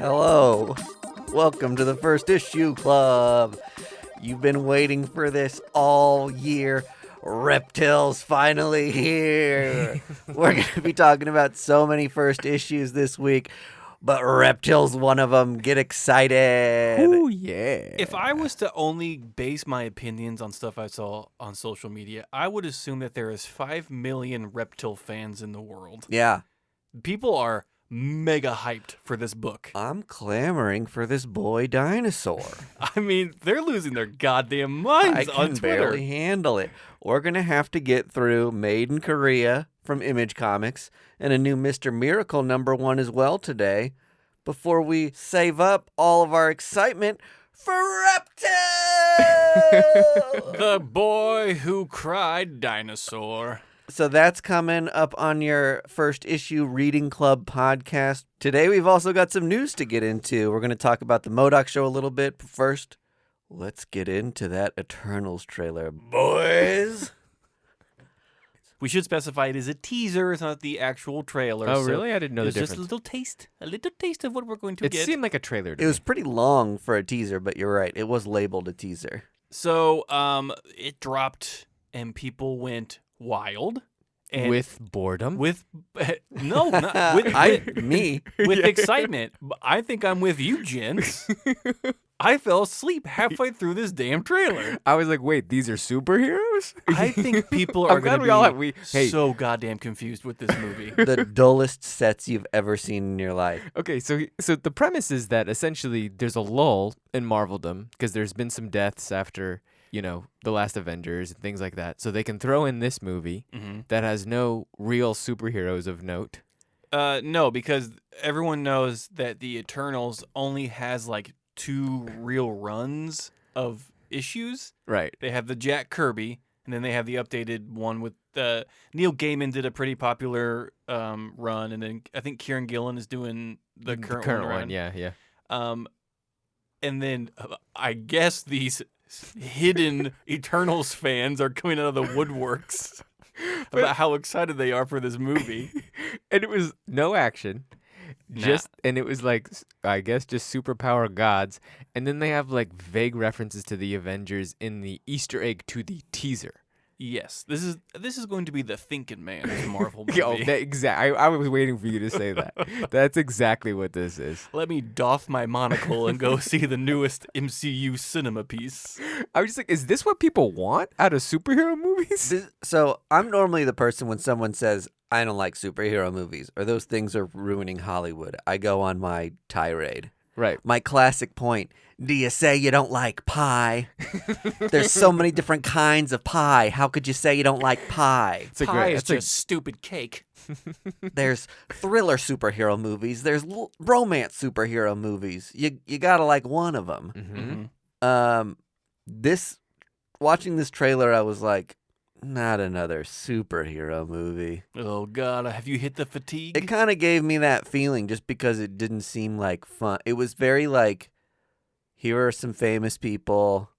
Hello. Welcome to the First Issue Club. You've been waiting for this all year. Reptil's finally here. We're going to be talking about so many first issues this week, but Reptil's one of them. Get excited. Oh, yeah. If I was to only base my opinions on stuff I saw on social media, I would assume that there is 5 million Reptil fans in the world. Yeah. People are mega hyped for this book. I'm clamoring for this boy dinosaur. I mean, they're losing their goddamn minds I on can Twitter. barely handle it. We're going to have to get through Made in Korea from Image Comics and a new Mr. Miracle #1 as well today before we save up all of our excitement for Reptil! The boy who cried dinosaur. So that's coming up on your First Issue Reading Club podcast. Today we've also got some news to get into. We're going to talk about the MODOK show a little bit, but first, let's get into that Eternals trailer, boys. We should specify it is a teaser. It's not the actual trailer. Oh, so really? I didn't know the it's just difference. a little taste of what we're going to It get. seemed like a trailer to It was me. pretty long for a teaser, but you're right. It was labeled a teaser. So, it dropped and people went wild. And With boredom? with no, not with Me. with excitement. I think I'm with you, gents. I fell asleep halfway through this damn trailer. I was like, wait, these are superheroes? I think people are I'm glad going we all to have- be hey. so goddamn confused with this movie. The dullest sets you've ever seen in your life. Okay, so the premise is that essentially there's a lull in Marveldom because there's been some deaths after, the last Avengers and things like that. So they can throw in this movie that has no real superheroes of note. No, because everyone knows that the Eternals only has like 2 real runs of issues. Right. They have the Jack Kirby, and then they have the updated one with Neil Gaiman did a pretty popular run, and then I think Kieran Gillen is doing the current one. one, yeah. And then I guess these hidden Eternals fans are coming out of the woodworks about how excited they are for this movie. And it was no action. And it was like, I guess, just superpower gods. And then they have like vague references to the Avengers in the Easter egg to the teaser. Yes, this is going to be the thinking man of the Marvel movie. Yo, I was waiting for you to say that. That's exactly what this is. Let me doff my monocle and go see the newest MCU cinema piece. I was just like, is this what people want out of superhero movies? So I'm normally the person when someone says, I don't like superhero movies or those things are ruining Hollywood. I go on my tirade. Right. My classic point. Do you say you don't like pie? There's so many different kinds of pie. How could you say you don't like pie? It's a Pie is it's a- just stupid cake. There's thriller superhero movies. There's romance superhero movies. You gotta like one of them. Watching this trailer, I was like, not another superhero movie. Oh God, have you hit the fatigue? It kind of gave me that feeling just because it didn't seem like fun. It was very like, here are some famous people.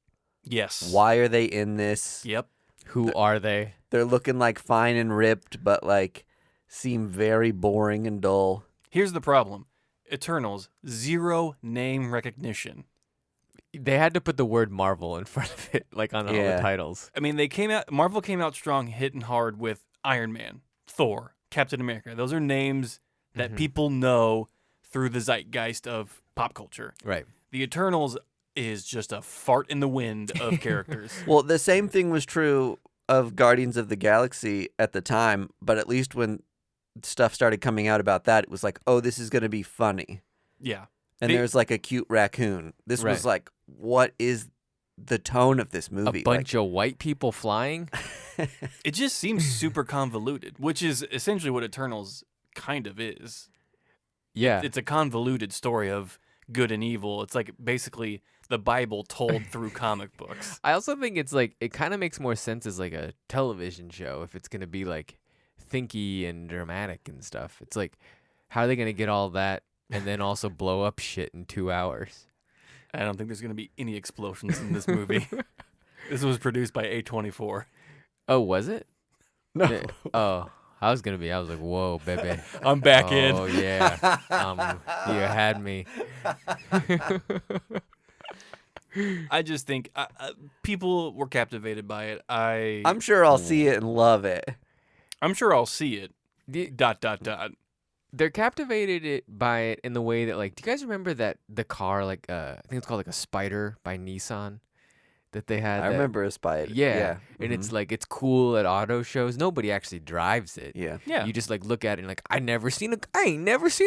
Yes. Why are they in this? Yep. Who are they? They're looking like fine and ripped, but like seem very boring and dull. Here's the problem. Eternals, 0 name recognition. They had to put the word Marvel in front of it, like on all Yeah. the titles. I mean, Marvel came out strong, hitting hard with Iron Man, Thor, Captain America. Those are names that people know through the zeitgeist of pop culture. Right. The Eternals is just a fart in the wind of characters. Well, the same thing was true of Guardians of the Galaxy at the time, but at least when stuff started coming out about that, it was like, oh, this is going to be funny. Yeah. And there's like a cute raccoon. This was Right. like, what is the tone of this movie? A bunch of white people flying? It just seems super convoluted, which is essentially what Eternals kind of is. Yeah. It's a convoluted story of good and evil. It's like basically the Bible told through comic books. I also think it's like, it kind of makes more sense as like a television show if it's going to be like thinky and dramatic and stuff. It's like, how are they going to get all that and then also blow up shit in 2 hours? I don't think there's going to be any explosions in this movie. This was produced by A24. Oh, was it? No. Oh, I was gonna be. I was like, whoa, baby. I'm back Oh in. yeah. You had me. I just think people were captivated by it. I'm sure I'll see it and love it. I'm sure I'll see it. The- Dot. They're captivated by it in the way that, like, do you guys remember that the car, like, I think it's called like a Spider by Nissan, that they had? I remember a Spider. Yeah, and it's mhm. like it's cool at auto shows. Nobody actually drives it. Yeah. Yeah. You just like look at it and like I ain't never seen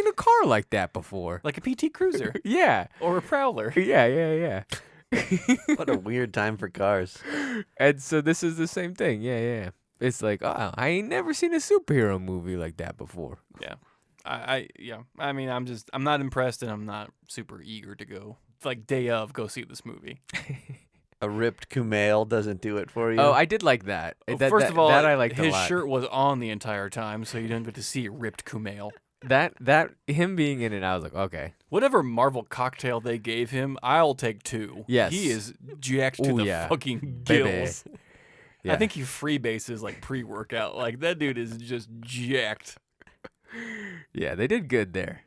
a car like that before. Like a PT Cruiser Yeah, or a Prowler. yeah. What a weird time for cars. And so this is the same thing. Yeah. It's like, oh, I ain't never seen a superhero movie like that before. Yeah. I mean, I'm not impressed, and I'm not super eager to go. Like day of, go see this movie. A ripped Kumail doesn't do it for you. Oh, I did like that. First of all, that I liked a his lot. shirt was on the entire time, so you didn't get to see ripped Kumail. That him being in it, I was like, okay. Whatever Marvel cocktail they gave him, I'll take 2. Yes. He is jacked to Ooh, the yeah. fucking Baby. gills. Yeah. I think he freebases like pre-workout. Like that dude is just jacked. Yeah, they did good there.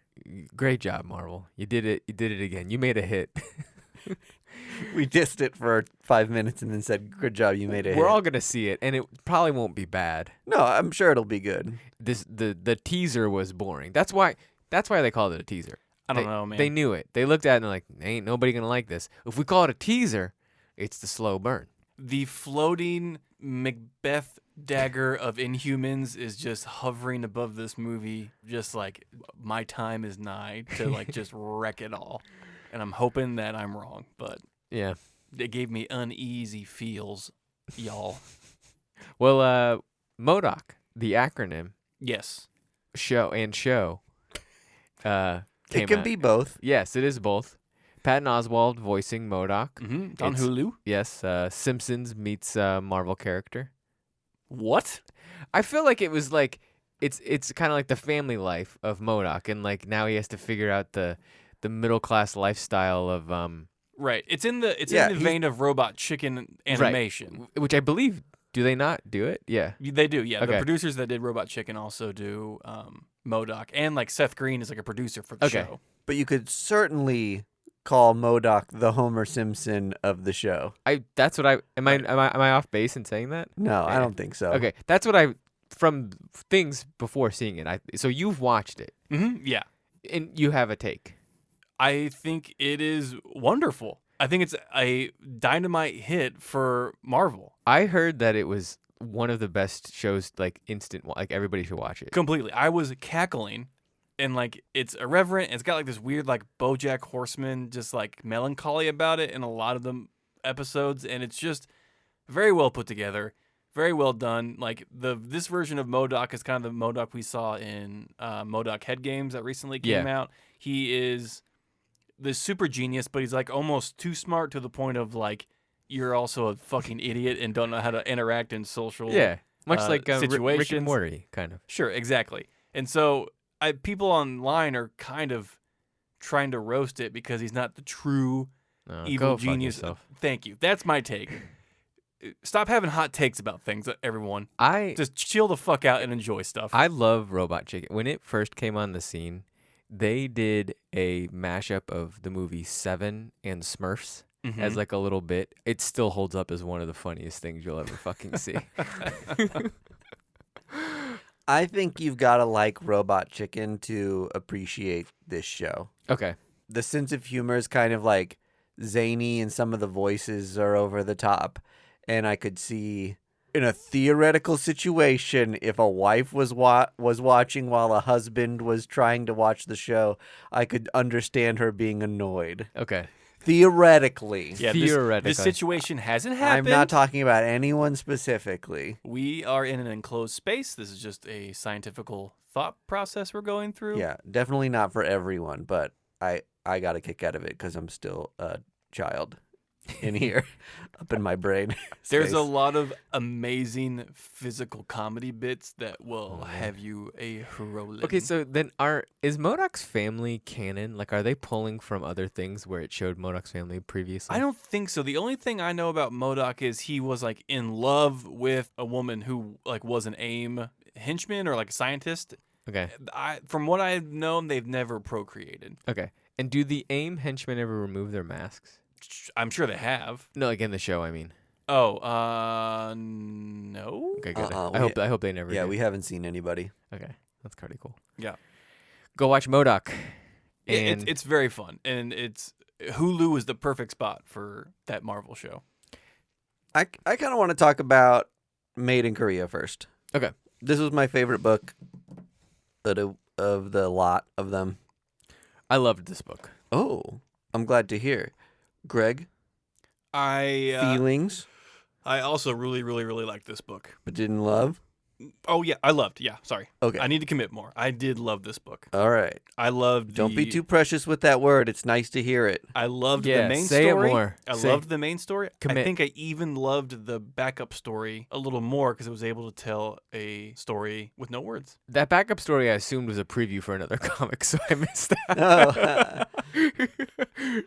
Great job, Marvel. You did it. You did it again. You made a hit. We dissed it for 5 minutes and then said, "Good job, you made it." We're all gonna see it, and it probably won't be bad. No, I'm sure it'll be good. The teaser was boring. That's why they called it a teaser. I don't know, man. They knew it. They looked at it and they're like, ain't nobody gonna like this. If we call it a teaser, it's the slow burn. The floating Macbeth dagger of Inhumans is just hovering above this movie, just like my time is nigh to like just wreck it all. And I'm hoping that I'm wrong, but Yeah. they gave me uneasy feels, y'all. Well, MODOK, the acronym Yes. show. It Came can out. be both. Yes, it is both. Patton Oswalt voicing MODOK. Mm-hmm. On It's- Hulu. Yes, Simpsons meets Marvel character. What? I feel like it was like it's kind of like the family life of MODOK, and like now he has to figure out the middle class lifestyle of Right. It's in the Yeah, in the vein of Robot Chicken animation. which I believe, do they not do it? Yeah. They do, yeah. The Okay. producers that did Robot Chicken also do MODOK, and like Seth Green is like a producer for the Okay. show. But you could certainly call MODOK the Homer Simpson of the show. That's what am I off base in saying that? No, I Yeah. don't think so. Okay, that's what from things before seeing it. So you've watched it Mm-hmm. Yeah. and you have a take. I think it is wonderful. I think it's a dynamite hit for Marvel. I heard that it was one of the best shows, like instant, like everybody should watch it. Completely. I was cackling, and like it's irreverent. It's got like this weird like BoJack Horseman just like melancholy about it in a lot of the episodes, and it's just very well put together, very well done. Like this version of MODOK is kind of the MODOK we saw in MODOK Head Games that recently came out. He is this super genius, but he's like almost too smart to the point of like you're also a fucking idiot and don't know how to interact in social. Yeah, much like Rick situations. and Morty, kind of. Sure, exactly. And so people online are kind of trying to roast it because he's not the true evil Go fuck genius. yourself. Thank you. That's my take. Stop having hot takes about things, everyone. I Just chill the fuck out and enjoy stuff. love Robot Chicken. When it first came on the scene, they did a mashup of the movie Seven and Smurfs Mhm. as like a little bit. It still holds up as one of the funniest things you'll ever fucking see. I think you've got to like Robot Chicken to appreciate this show. Okay. The sense of humor is kind of like zany and some of the voices are over the top. And I could see in a theoretical situation, if a wife was watching while a husband was trying to watch the show, I could understand her being annoyed. Okay. Theoretically. Yeah, Theoretically. this situation hasn't I'm happened. not talking about anyone specifically. We are in an enclosed space. This is just a scientific thought process we're going through. Yeah, definitely not for everyone, but I got a kick out of it because I'm still a child in here, up in my brain. There's space. a lot of amazing physical comedy bits that will have you a rolling. Okay, so then is MODOK's family canon? Like, are they pulling from other things where it showed MODOK's family previously? I don't think so. The only thing I know about MODOK is he was like in love with a woman who like was an AIM henchman or like a scientist. Okay. From what I've known, they've never procreated. Okay. And do the AIM henchmen ever remove their masks? I'm sure they have. No, like in the show, I mean. Oh, no. Okay, good. Uh-uh, I hope they never Yeah, do. we haven't seen anybody. Okay. That's pretty cool. Yeah. Go watch MODOK. And it's very fun, and Hulu is the perfect spot for that Marvel show. I kind of want to talk about Made in Korea first. Okay. This was my favorite book of the lot of them. I loved this book. Oh, I'm glad to hear. Greg, feelings, I also really, really, really like this book. but didn't love? Oh, yeah, I loved. Yeah, sorry. Okay. I need to commit more. I did love this book. All right. I loved Don't be too precious with that word. It's nice to hear it. I loved the Yeah, main say story. it more. I Say- loved the main story. I Commit. think I even loved the backup story a little more because it was able to tell a story with no words. That backup story I assumed was a preview for another comic, so I missed that.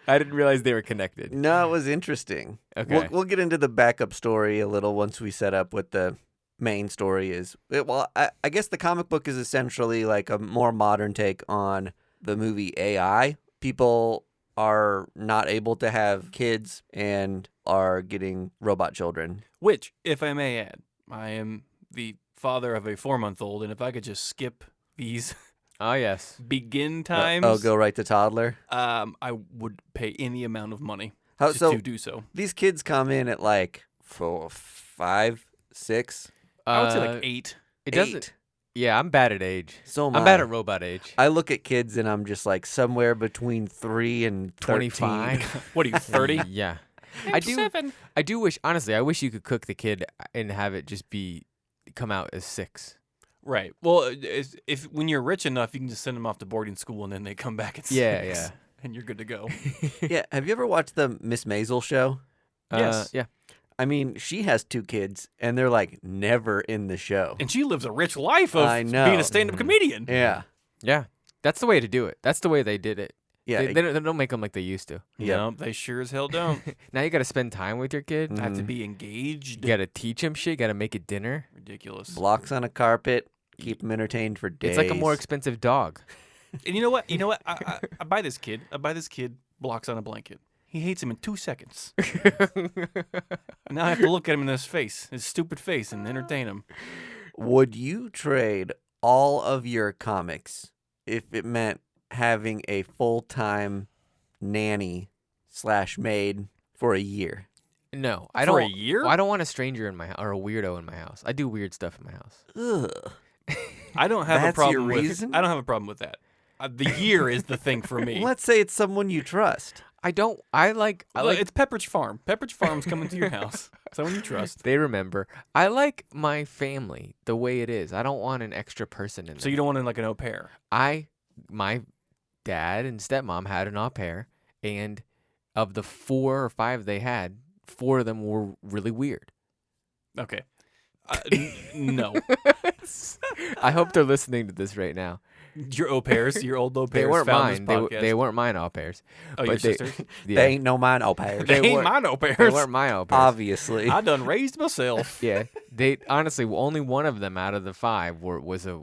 I didn't realize they were connected. No, it was interesting. Okay. We'll get into the backup story a little once we set up what the main story is. I guess the comic book is essentially like a more modern take on the movie AI. People are not able to have kids and are getting robot children. Which, if I may add, I am the father of a 4-month-old, and if I could just skip these Oh, yes. begin times, Go right to toddler. I would pay any amount of money How to do so. These kids come in at like 4, 5, 6. I would say like 8. It doesn't. 8. Yeah, I'm bad at age. So I'm bad at robot age. I look at kids and I'm just like somewhere between 3 and 13. 25. What are you, 30? Yeah. I do wish, honestly, I wish you could cook the kid and have it just come out as 6. Right. Well, if when you're rich enough, you can just send them off to boarding school, and then they come back at 6. Yeah. And you're good to go. Yeah. Have you ever watched the Miss Maisel show? Yes. Yeah. I mean, she has 2 kids and they're like never in the show. And she lives a rich life of I know. being a stand-up comedian. Yeah. Yeah. That's the way to do it. That's the way they did it. Yeah. They don't make them like they used to. Yeah. No, they sure as hell don't. Now you got to spend time with your kid. Have to be engaged. You got to teach him shit. You got to make it dinner. Ridiculous. Blocks on a carpet. Keep them entertained for days. It's like a more expensive dog. And you know what? I buy this kid. Blocks on a blanket. He hates him in 2 seconds. Now I have to look at him in his face, his stupid face, and entertain him. Would you trade all of your comics if it meant having a full-time nanny/maid for a year? No, For a year? I don't want a stranger in my house or a weirdo in my house. I do weird stuff in my house. Ugh. I don't have That's a problem your with. reason? I don't have a problem with that. The year is the thing for me. Let's say it's someone you trust. I don't. I like. It's Pepperidge Farm. Pepperidge Farm's coming to your house. Someone you trust. They remember. I like my family the way it is. I don't want an extra person in there. So you don't want like an au pair. My dad and stepmom had an au pair, and of the 4 or 5 they had, 4 of them were really weird. Okay. No. I hope they're listening to this right now. Your au pairs, your old au pairs. They weren't found mine. this podcast. They weren't mine au pairs. Oh, your but they- sisters? Yeah, They ain't no mine au pairs. They ain't weren't- mine au pairs. they weren't my au pairs. Obviously. I done raised myself. Yeah, they honestly only one of them out of the 5 was a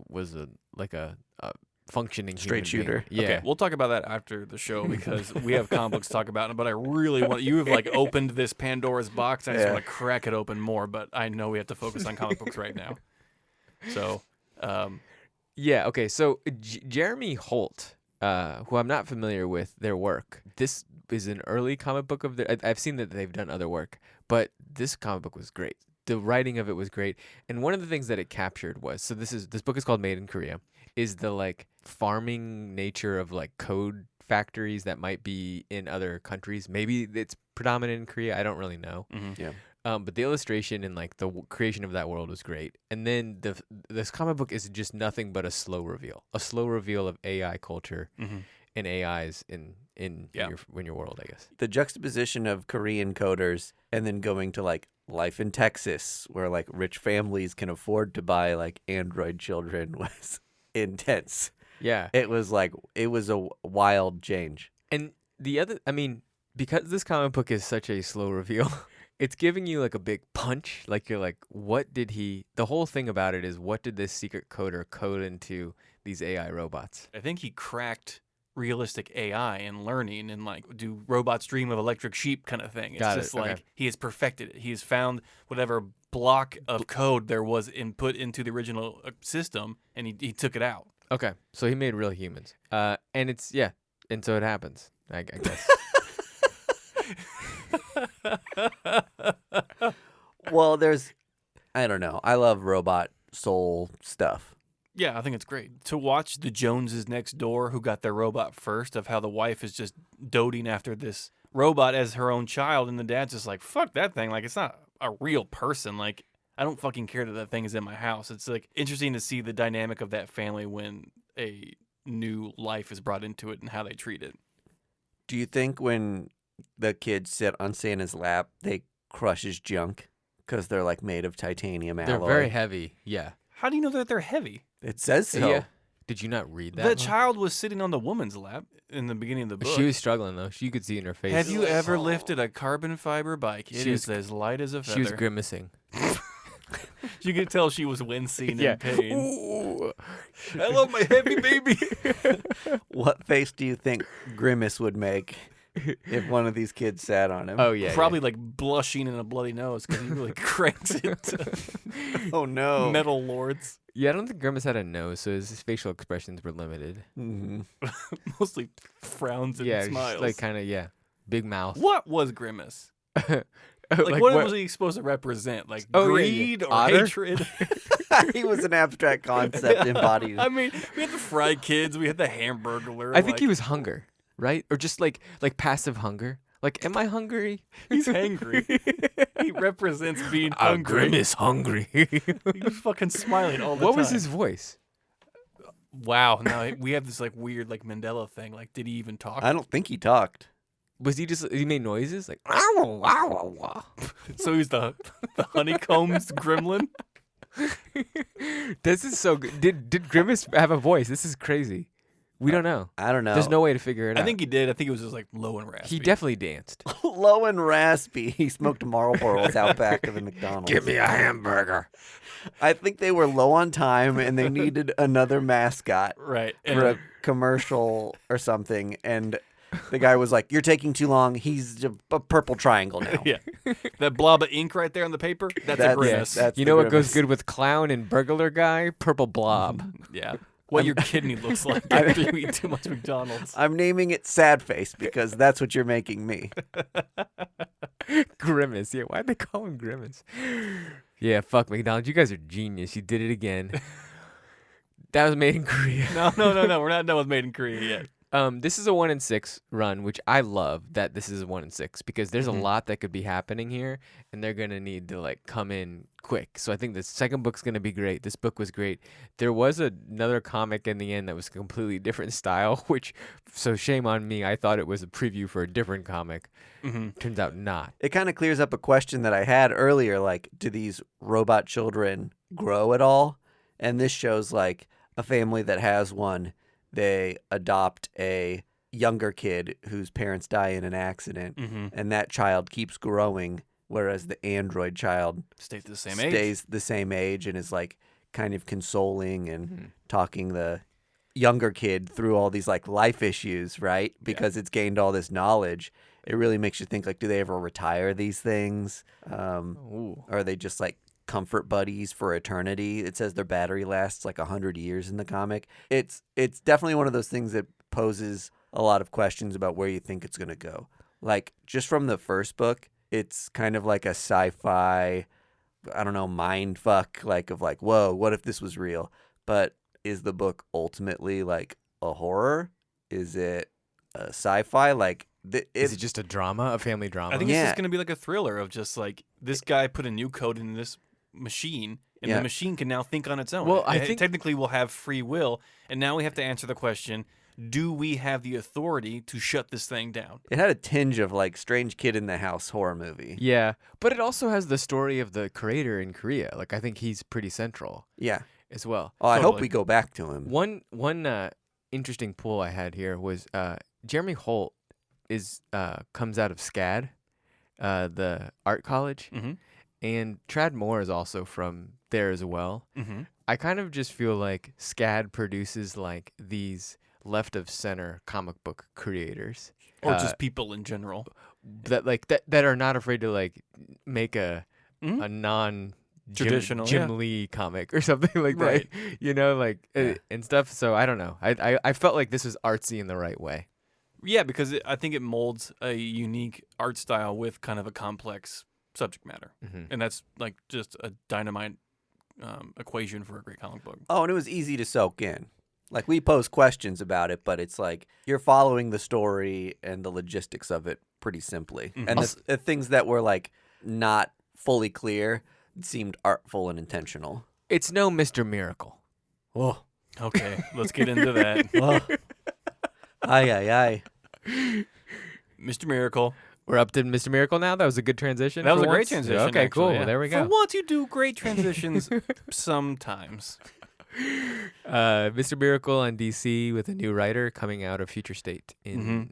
functioning Straight human being. shooter. Yeah, Okay, we'll talk about that after the show because we have comic books to talk about. But I really want you have like opened this Pandora's box. I just Yeah. want to crack it open more. But I know we have to focus on comic books right now. So, yeah. Okay, so Jeremy Holt, who I'm not familiar with their work. This is an early comic book of their. I've seen that they've done other work, but this comic book was great. The writing of it was great, and one of the things that it captured was this book is called Made in Korea. Is the like farming nature of like code factories that might be in other countries. Maybe it's predominant in Korea. I don't really know. Yeah. But the illustration and like the creation of that world was great. And then this comic book is just nothing but a slow reveal of AI culture and AIs in your world, I guess. The juxtaposition of Korean coders and then going to like life in Texas where like rich families can afford to buy like android children was intense. Yeah. It was a wild change. And the other, I mean, because this comic book is such a slow reveal, it's giving you like a big punch. Like you're like, what did he? The whole thing about it is, what did this secret coder code into these AI robots? I think he cracked realistic AI and learning and like do robots dream of electric sheep kind of thing. It's Got it, just okay. like he has perfected it. He has found whatever block of code there was input into the original system, and he took it out. Okay, so he made real humans. And it's and so it happens. I guess. Well, I don't know. I love robot soul stuff. Yeah, I think it's great to watch the Joneses next door who got their robot first, of how the wife is just doting after this robot as her own child, and the dad's just like, fuck that thing. Like, it's not a real person. Like, I don't fucking care that thing is in my house. It's like interesting to see the dynamic of that family when a new life is brought into it and how they treat it. Do you think when the kids sit on Santa's lap, they crush his junk because they're like made of titanium alloy? They're very heavy. Yeah. How do you know that they're heavy? It says so. Yeah. Did you not read that? The one? child was sitting on the woman's lap in the beginning of the book. She was struggling though. You could see in her face. Have you ever lifted a carbon fiber bike? It She is was- as light as a feather. She was grimacing. You could tell she was wincing Yeah. in pain. Ooh. I love my heavy baby. What face do you think Grimace would make if one of these kids sat on him? Oh yeah. Probably like blushing and a bloody nose because he really cranks it to Oh no. metal lords. Yeah, I don't think Grimace had a nose, so his facial expressions were limited. hmm Mostly frowns and Yeah, it's smiles. just like kind of big mouth. What was Grimace? like Like, what was he supposed to represent? Like greed or Otter? hatred? He was an abstract concept embodied. I mean, we had the fried kids, we had the hamburglar. I think he was hunger, right? Or just like passive hunger. Like, am I hungry? He's hangry. He represents being hungry. hungry. He was fucking smiling all the time. What was his voice? Wow, now we have this like weird like Mandela thing. Like, did he even talk? I don't think he talked. Was he made noises like? So he's the honeycombs gremlin. This is so good. Did Grimace have a voice? This is crazy. We don't know. I don't know. There's no way to figure it out. I think he did. I think it was just like low and raspy. he definitely danced. Low and raspy. He smoked Marlboros out back of the McDonald's. a hamburger. I think they were low on time and they needed another mascot right. for a commercial or something. And the guy was like, "You're taking too long. He's a purple triangle now." Yeah, that blob of ink right there on the paper. That's a grimace. That's You the know what Grimace. goes good with clown and burglar guy? Purple blob. Yeah. What your kidney looks like after you eat too much McDonald's. I'm naming it Sad Face because that's what you're making me. Grimace. Yeah, why'd they call him Grimace? Yeah, fuck McDonald's. You guys are genius. You did it again. That was made in Korea. No. We're not done with Made in Korea yet. This is a 1 in 6 run, which I love that this is a 1 in 6 because there's a lot that could be happening here, and they're gonna need to like come in quick. So I think the second book's gonna be great. This book was great. There was another comic in the end that was a completely different style, so shame on me. I thought it was a preview for a different comic. Turns out not. It kind of clears up a question that I had earlier, like, do these robot children grow at all? And this shows like a family that has one. They adopt a younger kid whose parents die in an accident, and that child keeps growing, whereas the android child Stays the same age. stays the same age and is like kind of consoling and talking the younger kid through all these like life issues, right? Because it's gained all this knowledge. It really makes you think, like, do they ever retire these things? Or are they just like comfort buddies for eternity? It says their battery lasts like 100 years in the comic. It's definitely one of those things that poses a lot of questions about where you think it's going to go. Like, just from the first book, it's kind of like a sci-fi, I don't know, mind fuck, like, of like, whoa, what if this was real? But is the book ultimately like a horror? Is it a sci-fi? Like, Is it just a drama, a family drama? I think it's Yeah. just going to be like a thriller of just like this guy put a new code in this machine, and Yeah. the machine can now think on its own. Well, I It think- technically will have free will, and now we have to answer the question: do we have the authority to shut this thing down? It had a tinge of like Strange Kid in the House horror movie. Yeah, but it also has the story of the creator in Korea. Like, I think he's pretty central Yeah. as well. Oh, I hope Totally. we go back to him. One interesting pull I had here was Jeremy Holt comes out of SCAD, the art college, Mm-hmm. and Trad Moore is also from there as well. Mm-hmm. I kind of just feel like SCAD produces like these left of center comic book creators, Or just people in general. that are not afraid to like make a Mhm. a non Traditional, Jim yeah. Lee comic or something like Right. that, like Yeah. and stuff. So I don't know. I felt like this was artsy in the right way. Yeah, because I think it molds a unique art style with kind of a complex subject matter. Mhm. And that's like just a dynamite equation for a great comic book. Oh, and it was easy to soak in. Like, we pose questions about it, but it's like you're following the story and the logistics of it pretty simply. Mhm. And the things that were like not fully clear seemed artful and intentional. It's no Mr. Miracle. Oh, Okay, let's get into that. oh. Aye, aye, aye. Mr. Miracle. We're up to Mr. Miracle now. That was a good transition. That was for a great once? transition. Okay, actually, cool. yeah. There we go. For once, you do great transitions sometimes. Mr. Miracle on DC with a new writer coming out of Future State in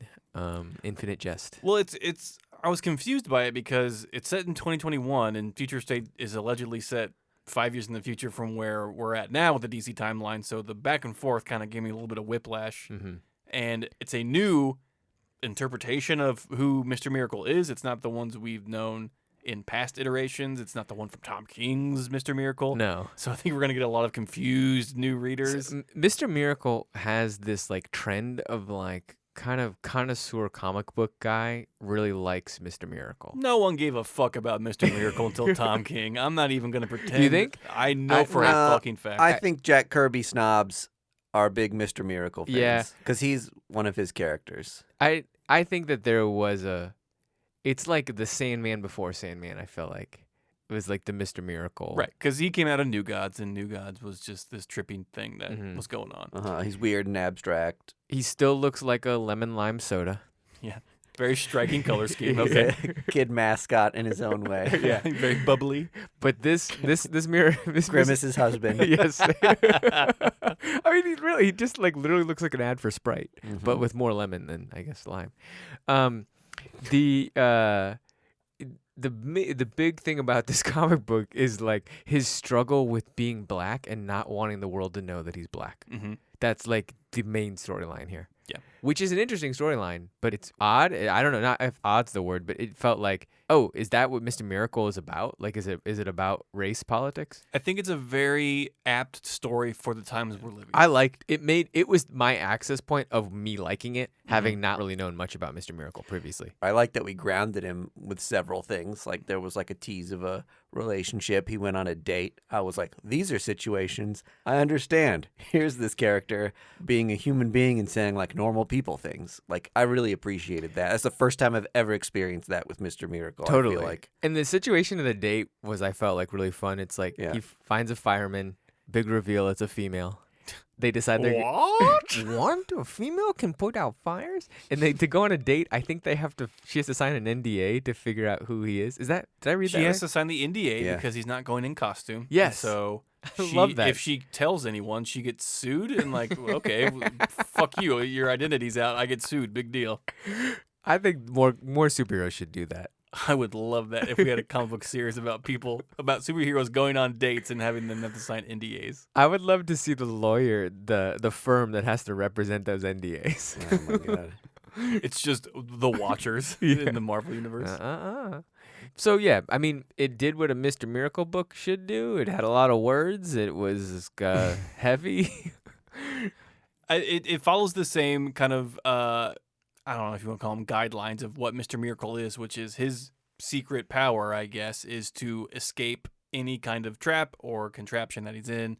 Infinite Jest. Well, it's. I was confused by it because it's set in 2021, and Future State is allegedly set 5 years in the future from where we're at now with the DC timeline. So the back and forth kind of gave me a little bit of whiplash. Mm-hmm. And it's a new interpretation of who Mr. Miracle is. It's not the ones we've known in past iterations. It's not the one from Tom King's Mr. Miracle. No. So I think we're going to get a lot of confused new readers. Mr. Miracle has this like trend of like kind of connoisseur comic book guy really likes Mr. Miracle. No one gave a fuck about Mr. Miracle until Tom King. I'm not even going to pretend. You think? I know for a fucking fact. I think Jack Kirby snobs are big Mr. Miracle fans. Yeah. Because he's one of his characters. I think that there was it's like the Sandman before Sandman. I felt like it was like the Mr. Miracle. Right, because he came out of New Gods, and New Gods was just this tripping thing that Mhm. was going on. He's weird and abstract. He still looks like a lemon lime soda. Very striking color scheme. Okay. Kid mascot in his own way. Yeah, very bubbly. But this Grimace's husband. Yes. I mean, he just like literally looks like an ad for Sprite, but with more lemon than I guess lime. The big thing about this comic book is like his struggle with being black and not wanting the world to know that he's black. Mm-hmm. That's like the main storyline here. Yeah. Which is an interesting storyline, but it's odd. I don't know, not if odd's the word, but it felt like, oh, is that what Mr. Miracle is about? Like, is it about race politics? I think it's a very apt story for the times we're living. I liked it. It was my access point of me liking it, having not really known much about Mr. Miracle previously. I like that we grounded him with several things. Like, there was like a tease of a relationship. He went on a date. I was like, these are situations I understand. Here's this character being a human being and saying like normal people things. Like, I really appreciated that. That's the first time I've ever experienced that with Mr. Miracle. Totally. I feel like. And the situation of the date was, I felt like, really fun. It's like Yeah. he finds a fireman, big reveal, it's a female. They decide they're what? A female can put out fires? And to go on a date, I think she has to sign an NDA to figure out who he is. Did I read that She has right? to sign the NDA Yeah. because he's not going in costume. Yes. And so I love that. if she tells anyone, she gets sued. And like, okay, fuck you. Your identity's out. I get sued. Big deal. I think more superheroes should do that. I would love that if we had a comic book series about superheroes going on dates and having them have to sign NDAs. I would love to see the lawyer, the firm that has to represent those NDAs. Oh my god. It's just the Watchers in the Marvel universe. So yeah, I mean, it did what a Mr. Miracle book should do. It had a lot of words. It was heavy. It follows the same kind of I don't know if you want to call them guidelines of what Mr. Miracle is, which is his secret power, I guess, is to escape any kind of trap or contraption that he's in.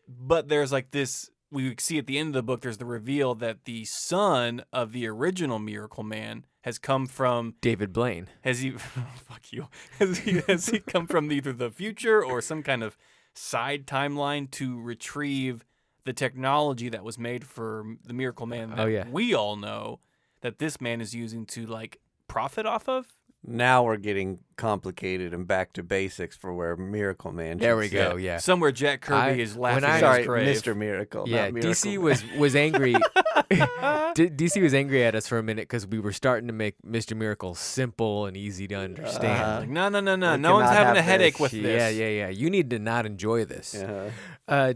But there's like this, we see at the end of the book, there's the reveal that the son of the original Miracle Man has come from David Blaine. Has he? Fuck you. Has he come from either the future or some kind of side timeline to retrieve the technology that was made for the Miracle Man that we all know that this man is using to like profit off of? Now we're getting complicated and back to basics for where Miracle Man. There we should go. sit. Yeah. Somewhere Jack Kirby is laughing at Sorry, his grave. Mr. Miracle. Yeah, not Miracle DC Man. was angry. DC was angry at us for a minute because we were starting to make Mr. Miracle simple and easy to understand. Like, no. No one's cannot having a have headache this. with this. Yeah. You need to not enjoy this. Uh-huh.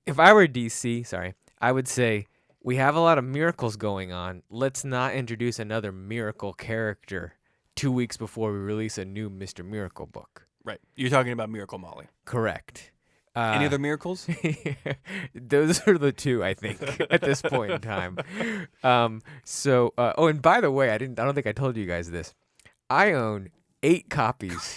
If I were DC, I would say we have a lot of miracles going on. Let's not introduce another miracle character 2 weeks before we release a new Mr. Miracle book. Right. You're talking about Miracle Molly. Correct. Any other miracles? Those are the two, I think, at this point in time. And by the way, I don't think I told you guys this. I own 8 copies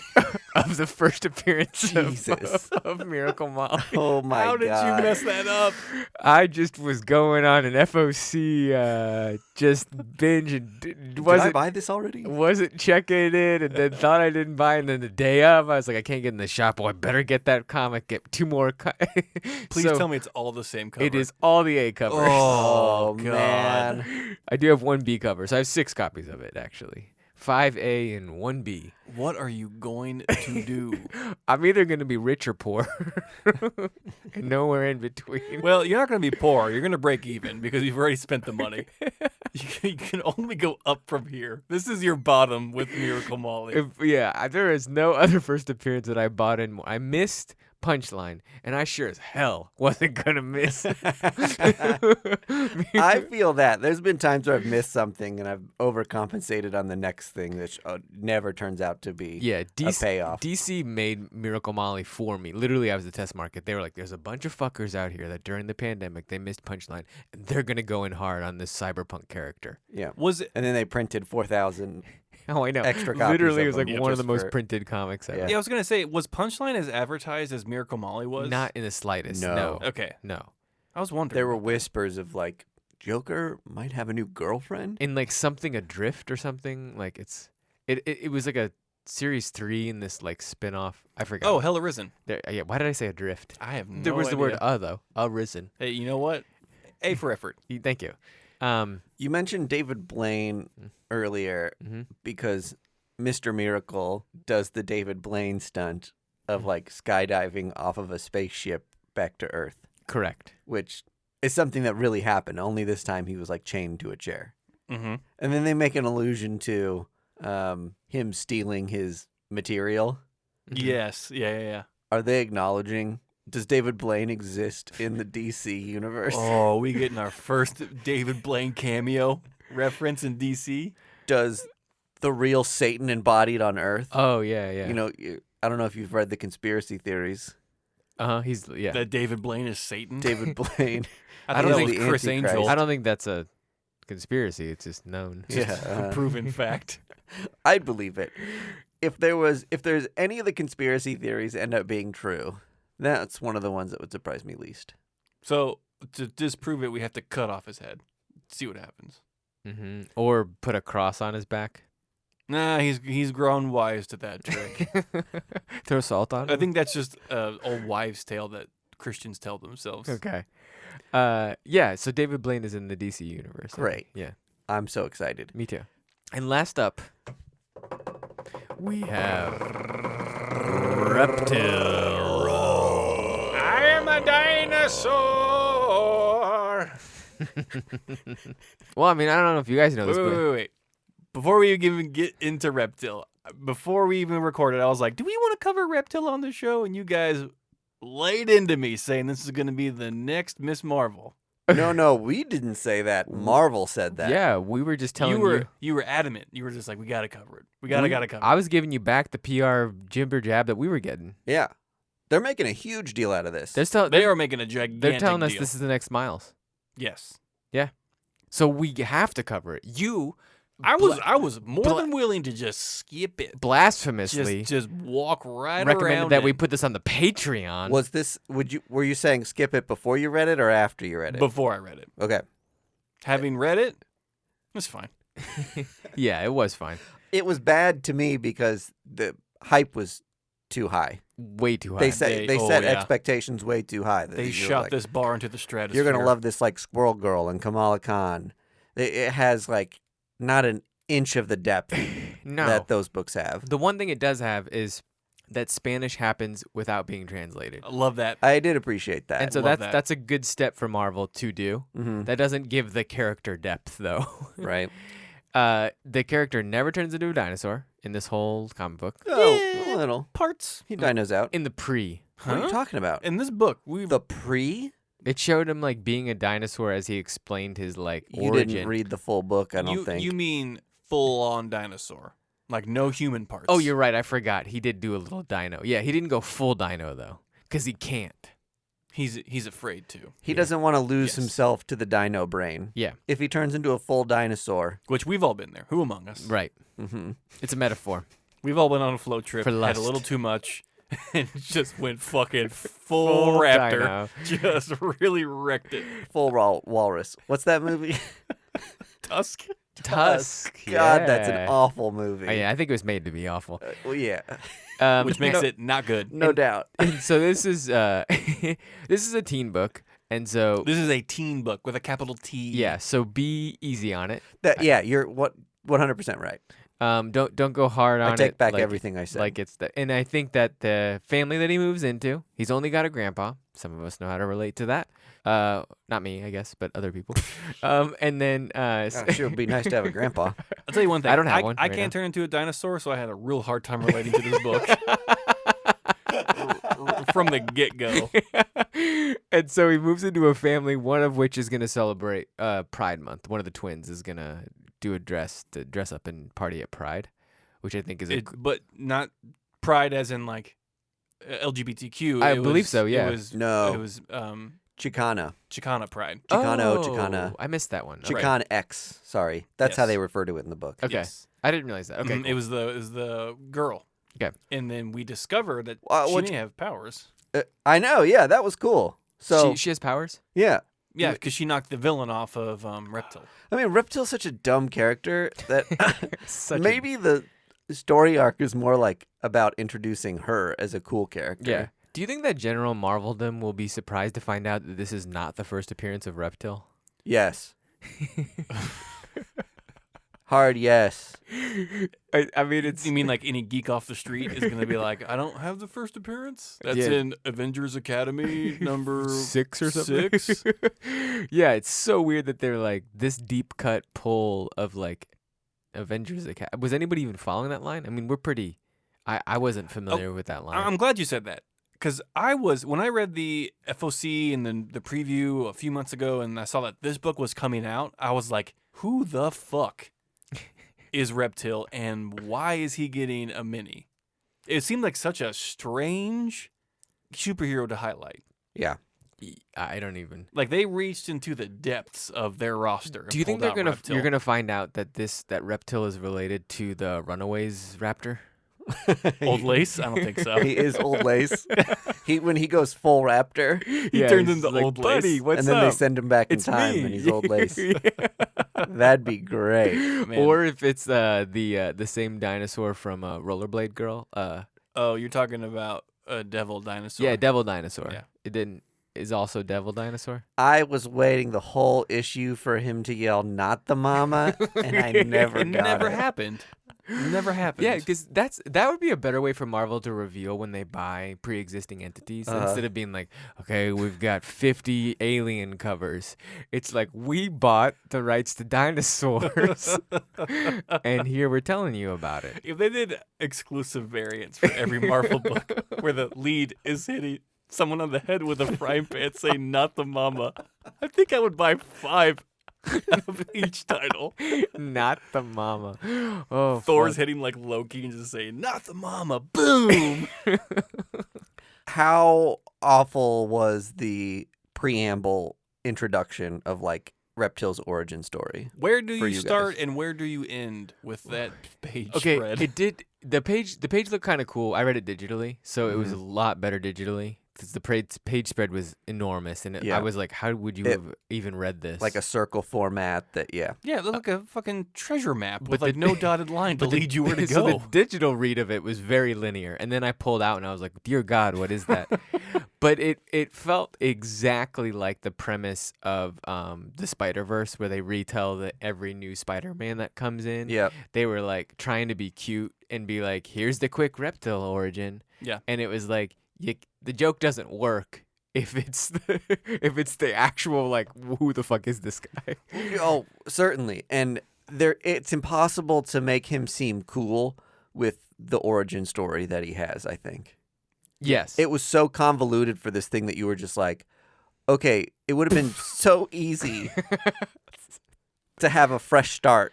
of the first appearance Jesus. of Miracle Molly. Oh my How did God. you mess that up? I just was going on an FOC just binge and Did I buy this already? wasn't checking it and then thought I didn't buy it, and then the day of I was like, I can't get in the shop. Oh, I better get that comic, get 2 more. Please tell me it's all the same cover. It is all the A covers. Oh, God. man. I do have 1 B cover, so I have 6 copies of it actually. 5A and 1B. What are you going to do? I'm either going to be rich or poor. And nowhere in between. Well, you're not going to be poor. You're going to break even because you've already spent the money. You can only go up from here. This is your bottom with Miracle Molly. There is no other first appearance that I bought in. I missed Punchline, and I sure as hell wasn't going to miss. I feel that. There's been times where I've missed something and I've overcompensated on the next thing that never turns out to be Yeah, a payoff. DC made Miracle Molly for me. Literally, I was the test market. They were like, there's a bunch of fuckers out here that during the pandemic, they missed Punchline, and they're going to go in hard on this cyberpunk character. Yeah. Was it? And then they printed 4,000. Oh, I know. Extra copies Literally, of it was like them, one of just the most for- printed comics ever. Yeah. Yeah, I was going to say, was Punchline as advertised as Miracle Molly was? Not in the slightest. No. No. Okay. No. I was wondering. There were whispers of like, Joker might have a new girlfriend. In like something adrift or something. Like it was like a series 3 in this like spin-off. I forgot. Oh, Hell Arisen. Yeah. Why did I say adrift? I have no There was the word idea. though. Arisen. Hey, you know what? A for effort. Thank you. You mentioned David Blaine earlier Mhm. because Mr. Miracle does the David Blaine stunt of like skydiving off of a spaceship back to Earth, Correct. which is something that really happened. Only this time he was like chained to a chair. Mm-hmm. And then they make an allusion to him stealing his material. Yes. Yeah. Are they acknowledging? Does David Blaine exist in the DC universe? Oh, we getting our first David Blaine cameo reference in DC. Does the real Satan embodied on Earth? Oh yeah. You know, I don't know if you've read the conspiracy theories. He's That David Blaine is Satan. David Blaine. I don't think think it's Chris Antichrist. Angel. I don't think that's a conspiracy. It's just known. Yeah, A proven fact. I'd believe it. If there's any of the conspiracy theories end up being true, that's one of the ones that would surprise me least. So to disprove it, we have to cut off his head. See what happens. Mm-hmm. Or put a cross on his back. Nah, he's grown wise to that trick. Throw salt on I him. think that's just an old wives' tale that Christians tell themselves. Okay. Yeah. So David Blaine is in the DC universe. Great. Yeah. I'm so excited. Me too. And last up, we have Reptil. I am a dinosaur. Well, I mean, I don't know if you guys know this, but Wait. Before we even get into Reptil, before we even recorded, I was like, do we want to cover Reptil on the show? And you guys laid into me saying this is going to be the next Miss Marvel. No, we didn't say that. Marvel said that. yeah, we were just telling You were adamant. You were just like, we got to cover it. We gotta cover it. I was giving you back the PR jibber jab that we were getting. Yeah. They're making a huge deal out of this. They are making a gigantic They're telling us deal. this is the next Miles. Yes. So we have to cover it. You I was more than willing to just skip it. blasphemously Just walk right recommended around that we it put this on the Patreon. Was this? Were you saying skip it before you read it or after you read it? before I read it. Okay. Having read it, it's fine. Yeah, it was fine. It was bad to me because the hype was too high. Way too high. They set Oh, set yeah. expectations way too high. They You're shot like, this bar into the stratosphere. You're gonna love this like Squirrel Girl and Kamala Khan. It has like not an inch of the depth No. that those books have. The one thing it does have is that Spanish happens without being translated. I love that. I did appreciate that. And so love that's that. a good step for Marvel to do. Mhm. That doesn't give the character depth, though. Right. The character never turns into a dinosaur in this whole comic book. Oh, a little. Parts. He dinos out. In the pre, What are you Huh? talking about? In this book, we've The pre? it showed him like being a dinosaur as he explained his like You origin. didn't read the full book, I don't you, think. You mean full on dinosaur, like no human parts? Oh, you're right. I forgot. He did do a little dino. Yeah, he didn't go full dino though, because he can't. He's afraid to, He doesn't want to lose Yes. himself to the dino brain. Yeah, If he turns into a full dinosaur. which we've all been there. Who among us? right. Mm-hmm. It's a metaphor. We've all been on a float trip, For had lust. a little too much, and just went fucking full raptor. dino. Just really wrecked it. Full walrus. What's that movie? Tusk. Tusk. God, that's an yeah. awful movie. Oh, yeah, I think it was made to be awful. Well, yeah. Which makes it not good. No doubt. And so this is this is a teen book, and so This is a teen book with a capital T. yeah, so be easy on it. Yeah, you're 100% right. Don't go hard on I it. take back like- everything I said. Like it's and I think that the family that he moves into, he's only got a grandpa. Some of us know how to relate to that. Not me, I guess, but other people. And then Sure, it'd be nice to have a grandpa. I'll tell you one thing. I don't have one I right can't now. turn into a dinosaur, so I had a real hard time relating to this book from the get go. And so he moves into a family, one of which is going to celebrate Pride Month. One of the twins is going to do a dress up and party at Pride, which I think is But not pride as in like LGBTQ. I It believe was- so, yeah. It was, No. It was Chicana. Chicana pride. Chicano, Oh, Chicana. I missed that one. Okay. Chican X. Sorry. That's how Yes. they refer to it in the book. Okay. Yes. I didn't realize that. Okay. It was the girl. Okay. And then we discovered that she which- may have powers. I know. Yeah, that was cool. So, she has powers? yeah. Yeah, because she knocked the villain off of Reptil. I mean, Reptil's such a dumb character that Such a- maybe the story arc is more like about introducing her as a cool character. Yeah. Do you think that General Marveldom will be surprised to find out that this is not the first appearance of Reptil? Yes. Hard yes. I mean, it's You mean like any geek off the street is going to be like, I don't have the first appearance? That's Yeah. in Avengers Academy number 6 or something. 6? Yeah, it's so weird that they're like this deep cut pull of like Avengers Academy. Was anybody even following that line? I mean, we're pretty. I wasn't familiar with that line. I'm glad you said that. Because when I read the FOC and then the preview a few months ago and I saw that this book was coming out, I was like, who the fuck is Reptil and why is he getting a mini? It seemed like such a strange superhero to highlight. Yeah. I don't even. Like they reached into the depths of their roster. Do you think pulled they're out gonna? Reptil. You're gonna find out that that Reptil is related to the Runaways raptor? Old Lace? I don't think so. He is old lace. When he goes full raptor, He turns into Old Lace. Buddy, what's and then up? they send him back in It's time me. and he's old lace. Yeah. That'd be great. Man. Or if it's the same dinosaur from Rollerblade Girl. Oh, you're talking about a devil dinosaur. Yeah, Devil Dinosaur. Yeah. It didn't. Is also Devil Dinosaur. I was waiting the whole issue for him to yell, "Not the mama," and I never It got never it. happened. Never happened. Yeah, because that would be a better way for Marvel to reveal when they buy pre-existing entities instead of being like, okay, we've got 50 alien covers. It's like we bought the rights to dinosaurs, and here we're telling you about it. If they did exclusive variants for every Marvel book where the lead is hitting someone on the head with a frying pan saying "not the mama," I think I would buy 5 of each title. Not the mama. Oh, Thor's fuck. hitting like Loki and just saying "not the mama." Boom. How awful was the preamble introduction of like Reptil's origin story? Where do For you you start guys. and where do you end with that page Okay, spread? it did. The page looked kind of cool. I read it digitally, so it was a lot better digitally. Because the page spread was enormous, and Yeah. I was like, "How would you have even read this?" Like a circle format that, yeah. Yeah, it looked like a fucking treasure map with But like the- no dotted line to But the- lead you where to so go. the digital read of it was very linear, and then I pulled out and I was like, "Dear God, what is that?" But it felt exactly like the premise of the Spider-Verse, where they retell every new Spider-Man that comes in. Yep. They were like trying to be cute and be like, here's the quick Reptil origin. Yeah. And it was like, the joke doesn't work if it's the actual, like, who the fuck is this guy? Oh, certainly. And it's impossible to make him seem cool with the origin story that he has, I think. Yes. It was so convoluted for this thing that you were just like, okay, it would have been so easy to have a fresh start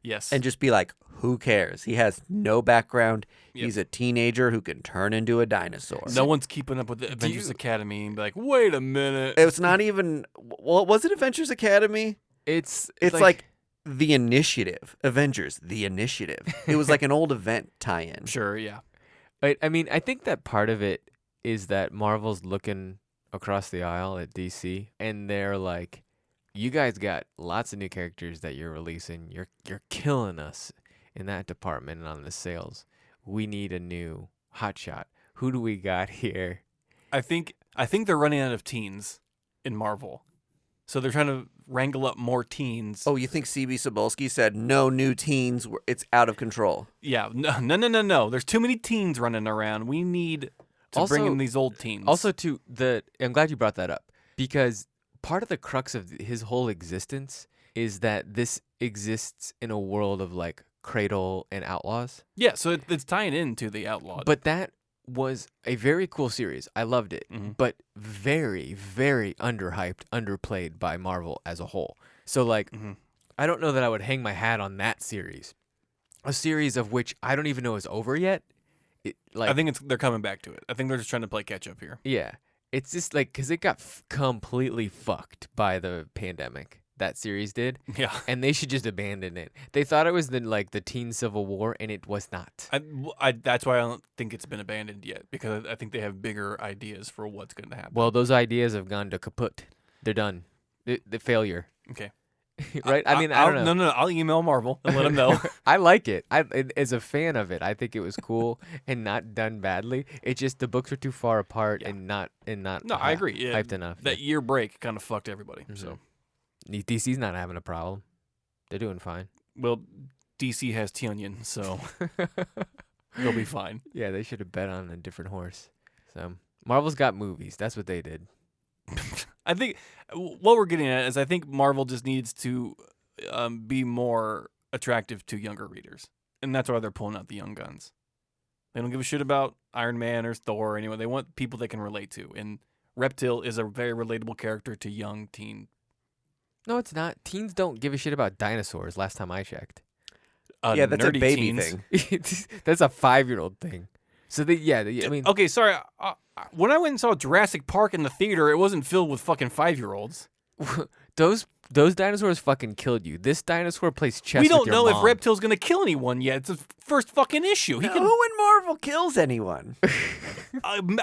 Yes. and just be like, who cares? He has no background. Yep. He's a teenager who can turn into a dinosaur. No one's keeping up with the Avengers Academy and be like, wait a minute. It was not even, well, was it Avengers Academy? It's like The Initiative. Avengers, The Initiative. It was like an old event tie-in. Sure, yeah. I mean, I think that part of it is that Marvel's looking across the aisle at DC, and they're like, you guys got lots of new characters that you're releasing. You're killing us in that department and on the sales. We need a new hotshot. Who do we got here? I think they're running out of teens in Marvel. So they're trying to wrangle up more teens. Oh, you think CB Cebulski said no new teens? It's out of control. Yeah. No. There's too many teens running around. We need to bring in these old teens. Also, I'm glad you brought that up, because part of the crux of his whole existence is that this exists in a world of like Cradle and Outlaws. Yeah, so it's tying into the Outlaw. But that was a very cool series. I loved it, but very, very underhyped, underplayed by Marvel as a whole. So, like, I don't know that I would hang my hat on that series. A series of which I don't even know is over yet. I think they're coming back to it. I think they're just trying to play catch up here. Yeah. It's just like, because it got completely fucked by the pandemic. That series did. Yeah. And they should just abandon it. They thought it was the teen Civil War, and it was not. That's why I don't think it's been abandoned yet, because I think they have bigger ideas for what's going to happen. Well, those ideas have gone to kaput. They're done. The failure. Okay. Right? I don't know. No. I'll email Marvel and let them know. I like it. As a fan of it, I think it was cool and not done badly. It's just the books are too far apart and not. No, I agree. Yeah, hyped enough. That year break kind of fucked everybody. So DC's not having a problem. They're doing fine. Well, DC has Tionyan, so they'll be fine. Yeah, they should have bet on a different horse. So Marvel's got movies. That's what they did. I think what we're getting at is I think Marvel just needs to be more attractive to younger readers. And that's why they're pulling out the young guns. They don't give a shit about Iron Man or Thor or anyone. They want people they can relate to. And Reptil is a very relatable character to young teen. No, it's not. Teens don't give a shit about dinosaurs, last time I checked. Yeah, that's a nerdy baby teens. thing. That's a 5-year-old thing. So, I mean... Okay, sorry. When I went and saw Jurassic Park in the theater, it wasn't filled with fucking 5-year-olds. Those dinosaurs fucking killed you. This dinosaur plays chess with your mom. We don't know if Reptil's going to kill anyone yet. It's the first fucking issue. Who in Marvel kills anyone?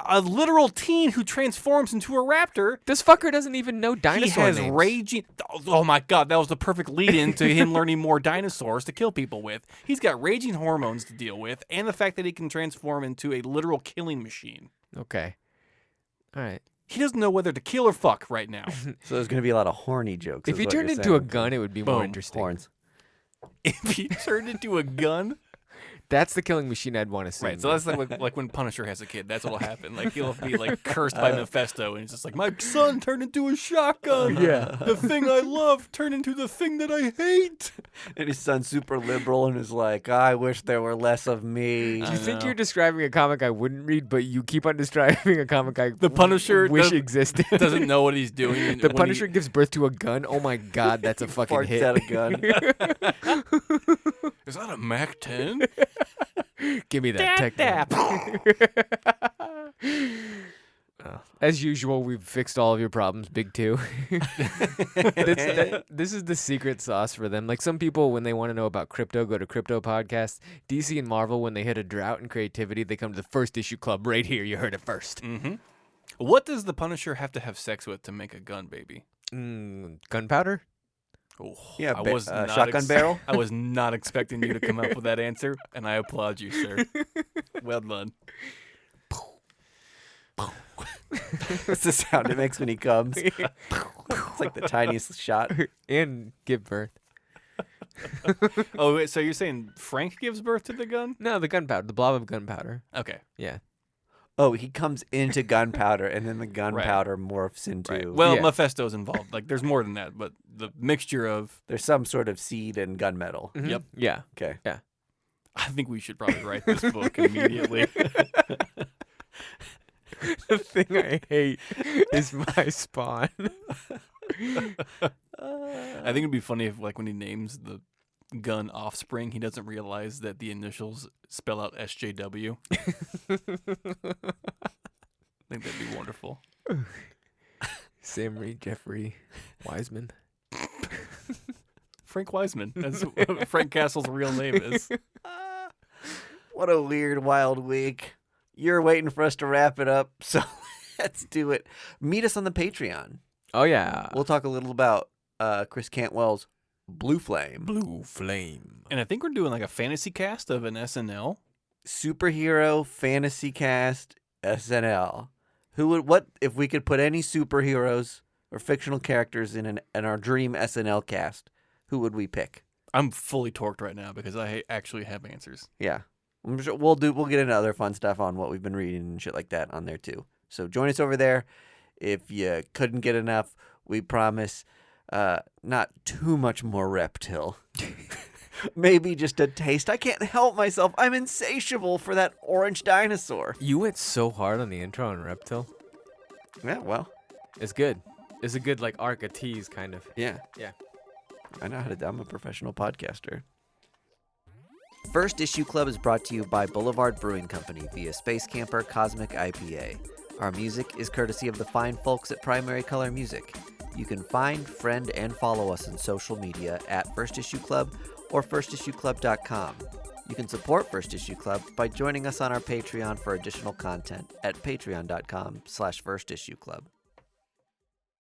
A literal teen who transforms into a raptor. This fucker doesn't even know dinosaur names. He has raging... Oh my god, that was the perfect lead-in to him learning more dinosaurs to kill people with. He's got raging hormones to deal with, and the fact that he can transform into a literal killing machine. Okay. All right. He doesn't know whether to kill or fuck right now. So there's going to be a lot of horny jokes. If he turned into a gun, it would be more interesting. Horns. If he turned into a gun... That's the killing machine I'd want to see. Right, so that's like when Punisher has a kid. That's what'll happen. Like he'll be like cursed by Mephisto, and it's just like my son turned into a shotgun. Yeah, the thing I love turned into the thing that I hate. And his son's super liberal and is like, I wish there were less of me. Do you think you're describing a comic I wouldn't read, but you keep on describing a comic I the Punisher wish existed? Doesn't know what he's doing. The Punisher gives birth to a gun. Oh my god, that's a fucking farts hit. out a gun. Is that a Mac 10? Give me that tech. As usual, we've fixed all of your problems, Big Two. This is the secret sauce for them. Like some people, when they want to know about crypto, go to Crypto Podcast. DC and Marvel, when they hit a drought in creativity, they come to the First Issue Club right here. You heard it first. Mm-hmm. What does the Punisher have to have sex with to make a gun baby? Gunpowder? Oh, yeah, I was not shotgun barrel? I was not expecting you to come up with that answer, and I applaud you, sir. Well done. That's the sound it makes when he comes. It's like the tiniest shot. And give birth. Oh, wait, so you're saying Frank gives birth to the gun? No, the gunpowder, the blob of gunpowder. Okay. Yeah. Oh, he comes into gunpowder, and then the gunpowder morphs into... Right. Well, Yeah. Mephisto's involved. Like, there's more than that, but the mixture of... There's some sort of seed and gunmetal. Mhm. Yep. Yeah. Okay. I think we should probably write this book immediately. The thing I hate is my spawn. I think it'd be funny if, like, when he names the gun Offspring, he doesn't realize that the initials spell out SJW. I think that'd be wonderful. Sam Reed, Jeffrey Wiseman. Frank Wiseman. That's what Frank Castle's real name is. What a weird, wild week. You're waiting for us to wrap it up, so let's do it. Meet us on the Patreon. Oh, yeah. We'll talk a little about Chris Cantwell's Blue Flame. Blue Flame. And I think we're doing like a fantasy cast of an SNL. Superhero fantasy cast SNL. What if we could put any superheroes or fictional characters in our dream SNL cast? Who would we pick? I'm fully torqued right now because I actually have answers. Yeah. I'm sure we'll get into other fun stuff on what we've been reading and shit like that on there too. So join us over there. If you couldn't get enough, we promise not too much more Reptil. Maybe just a taste. I can't help myself. I'm insatiable for that orange dinosaur. You went so hard on the intro on Reptil. Yeah, well, It's good. It's a good, like, arc of tease, kind of. yeah. Yeah. I know how to. I'm a professional podcaster. First Issue Club is brought to you by Boulevard Brewing Company via Space Camper Cosmic IPA. Our music is courtesy of the fine folks at Primary Color Music. You can find, friend, and follow us on social media at First Issue Club or firstissueclub.com. You can support First Issue Club by joining us on our Patreon for additional content at patreon.com/firstissueclub.